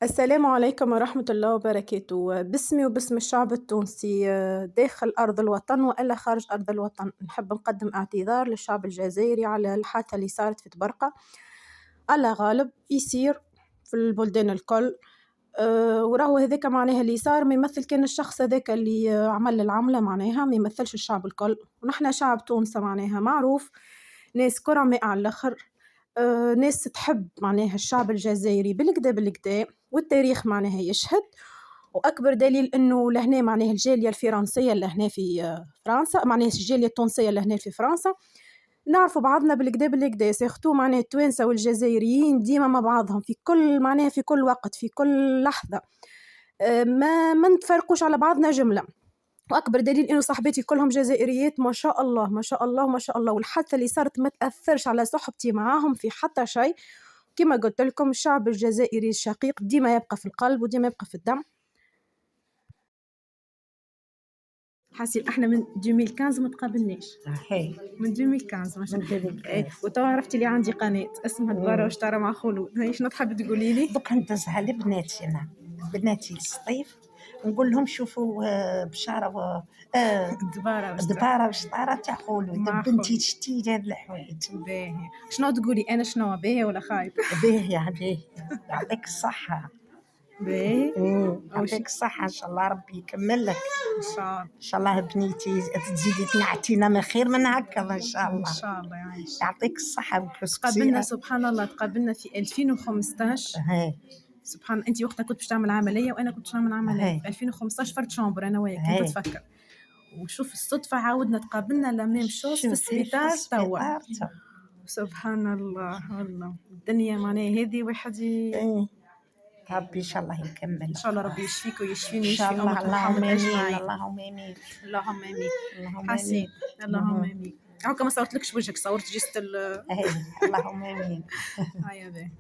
السلام عليكم ورحمة الله وبركاته. باسمي وباسم الشعب التونسي داخل أرض الوطن وإلا خارج أرض الوطن، نحب نقدم اعتذار للشعب الجزائري على الحادثة اللي صارت في تبرقة. الله غالب يصير في البلدان الكل. وراهو هذاك معناها اللي صار ما يمثل، كان الشخص هذاك اللي عمل العملة معناها ما يمثلش الشعب الكل، ونحنا شعب تونسة معناها معروف ناس كرماء على الآخر. ناس تحب معناها الشعب الجزائري بالكدا بالكدا، والتاريخ معناها يشهد. وأكبر دليل إنه لهنا معناها الجالية الفرنسية لهنا في فرنسا، معناها الجالية التونسية لهنا في فرنسا نعرفوا بعضنا بالكدا بالكدا، سيختو معناها التوانسة والجزائريين ديما مع بعضهم في كل معناها في كل وقت في كل لحظة. ما نتفرقوش على بعضنا جملة. واكبر دليل انه صاحباتي كلهم جزائريات ما شاء الله ما شاء الله ما شاء الله، والحادثه اللي صارت ما تاثرش على صحبتي معاهم في حتى شيء. كما قلت لكم الشعب الجزائري الشقيق ديما يبقى في القلب وديما يبقى في الدم. حاسين احنا من 2015 ما تقابلناش. هي من 2015 ما شاء من الله. ذلك وتوا عرفتي اللي عندي قناه اسمها دبارة وشطاره مع خلود، هاي شنو تحب تقولي لي؟ دوك ندزها لبناتي، انا بناتي الصيف نقول لهم شوفوا بشاره دبارة وشطاره دباره وشطاره تاع خولو مع بنتي خلود. تشتي هاد الحوايج. باهي شنو تقولي انا شنو باهي ولا خايب؟ باهي يعطيك الصحه. باهي يعطيك الصحه، ان شاء الله ربي يكمل لك. ان شاء الله ان شاء الله بنيتي تزيدي تنعتينا من خير من هكا ان شاء ان الله. شاء الله يعيش. يعطيك الصحه تقابلنا وكسكسي. سبحان الله، تقابلنا في 2015. هي سبحان الله، انت وقتها كنت باش تعمل عمليه وانا كنت باش نعمل عمليه هي في 2015 فرد شامبر انا وياك كنت هي تفكر. وشوف الصدفه عاودنا تقابلنا لا ميم شوز في شوفي في السبيطار توا. السبيطار تو. سبحان الله والله الدنيا معناها هذه واحد إيه. ربي ان شاء الله يكمل. ان شاء الله ربي يشفيك ويشفيني ان ويشفي شاء الله. امه اللهم محمد امين، اجمعين. اللهم امين، اللهم امين. اللهم حسين امين. اللهم امين. هاكا ما صورتلكش وجهك، صورت جست ايه اللهم امين. هيا باهي.